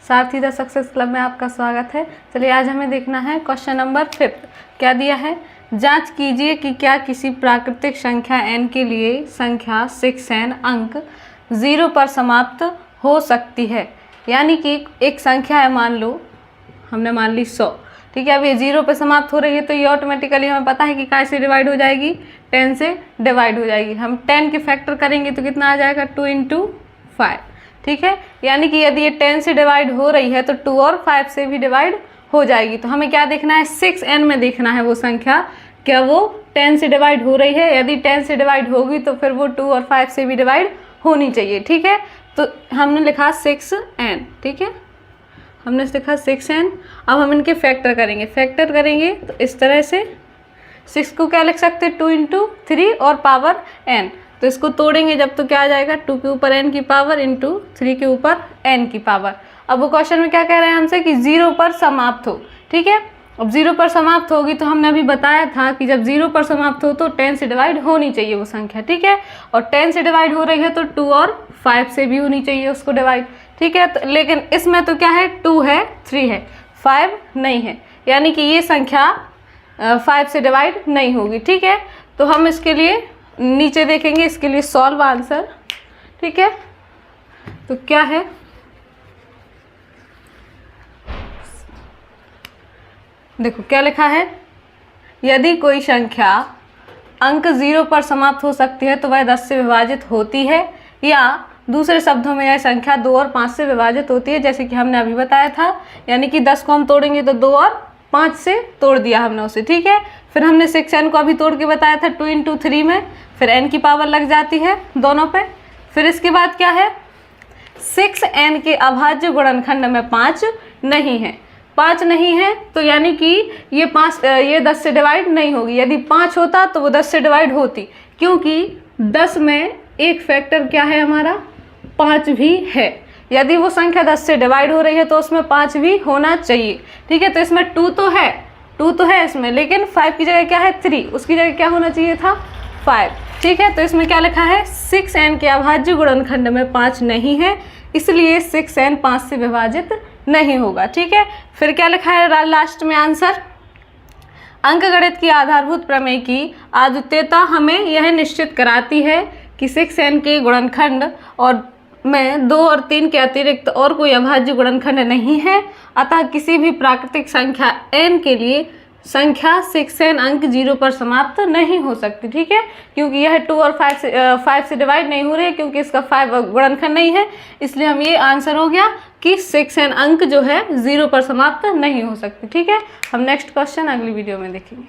Sarathi the success club में आपका स्वागत है। चलिए आज हमें देखना है क्वेश्चन नंबर 5। क्या दिया है? जांच कीजिए कि क्या किसी प्राकृतिक संख्या n के लिए संख्या 6n अंक 0 पर समाप्त हो सकती है। यानी कि एक संख्या है, मान लो हमने मान ली 100, ठीक है। अब ये 0 पे समाप्त हो रही है तो ये ऑटोमेटिकली हमें पता है कि कैसे डिवाइड हो जाएगी, 10 से डिवाइड हो जाएगी। हम 10 के फैक्टर करेंगे तो कितना आ जाएगा, 2 × 5, ठीक है। यानी कि यदि ये 10 से डिवाइड हो रही है तो 2 और 5 से भी डिवाइड हो जाएगी। तो हमें क्या देखना है, 6n में देखना है वो संख्या, क्या वो 10 से डिवाइड हो रही है। यदि 10 से डिवाइड होगी तो फिर वो 2 और 5 से भी डिवाइड होनी चाहिए, ठीक है। तो हमने लिखा 6n, ठीक है, हमने लिखा 6n। अब हम इनके फैक्टर करेंगे तो इस तरह से 6 को क्या लिख सकते हैं, 2 × 3 और पावर n। तो इसको तोड़ेंगे जब तो क्या आ जाएगा, 2 के ऊपर n की पावर इंटू 3 के ऊपर n की पावर। अब वो क्वेश्चन में क्या कह रहे हैं हमसे कि 0 पर समाप्त हो, ठीक है। अब 0 पर समाप्त होगी तो हमने अभी बताया था कि जब 0 पर समाप्त हो तो 10 से डिवाइड होनी चाहिए वो संख्या, ठीक है। और 10 से डिवाइड हो रही है तो 2 और 5 से भी होनी चाहिए उसको डिवाइड, ठीक है। तो लेकिन इसमें तो क्या है, 2 है, 3 है, 5 नहीं है, यानी कि ये संख्या 5 से डिवाइड नहीं होगी, ठीक है। तो हम इसके लिए नीचे देखेंगे, इसके लिए सॉल्व आंसर, ठीक है। तो क्या है, देखो क्या लिखा है, यदि कोई संख्या अंक 0 पर समाप्त हो सकती है तो वह 10 से विभाजित होती है, या दूसरे शब्दों में यह संख्या 2 और 5 से विभाजित होती है, जैसे कि हमने अभी बताया था। यानी कि 10 को हम तोड़ेंगे तो 2 और 5 से तोड़ दिया हमने उसे, ठीक है। फिर हमने 6n को अभी तोड़ के बताया था 2 × 3 में, फिर n की पावर लग जाती है दोनों पे। फिर इसके बाद क्या है, 6n के अभाज्य गुणनखंड में 5 नहीं है, 5 नहीं है तो यानी कि ये 10 से डिवाइड नहीं होगी। यदि 5 होता तो वो 10 से डिवाइड होती, क्योंकि 10 में एक फैक्टर क्या है हमारा, 5 भी है। यदि वो संख्या 10 से डिवाइड हो रही है तो उसमें 5 भी होना चाहिए, ठीक है। तो इसमें 2 तो है इसमें, लेकिन 5 की जगह क्या है, 3, उसकी जगह क्या होना चाहिए था, 5, ठीक है। तो इसमें क्या लिखा है, 6n के अभाज्य गुणनखंड में 5 नहीं है, इसलिए 6n 5 से विभाजित नहीं होगा, ठीक है। फिर क्या लिखा है लास्ट में आंसर, अंकगणित की आधारभूत प्रमेय की अद्वितीयता हमें यह निश्चित कराती है कि 6n के गुणनखंड और में 2 और 3 के अतिरिक्त और कोई अभाज्य गुणनखंड नहीं है। अतः किसी भी प्राकृतिक संख्या n के लिए संख्या 6n अंक 0 पर समाप्त नहीं हो सकती, ठीक है। क्योंकि यह 2 और 5 से डिवाइड नहीं हो रही है, क्योंकि इसका 5 गुणनखंड नहीं है, इसलिए हम ये आंसर हो गया कि 6n अंक जो है 0 पर समाप्त नहीं हो सकती, ठीक है। हम नेक्स्ट क्वेश्चन अगली वीडियो में देखेंगे।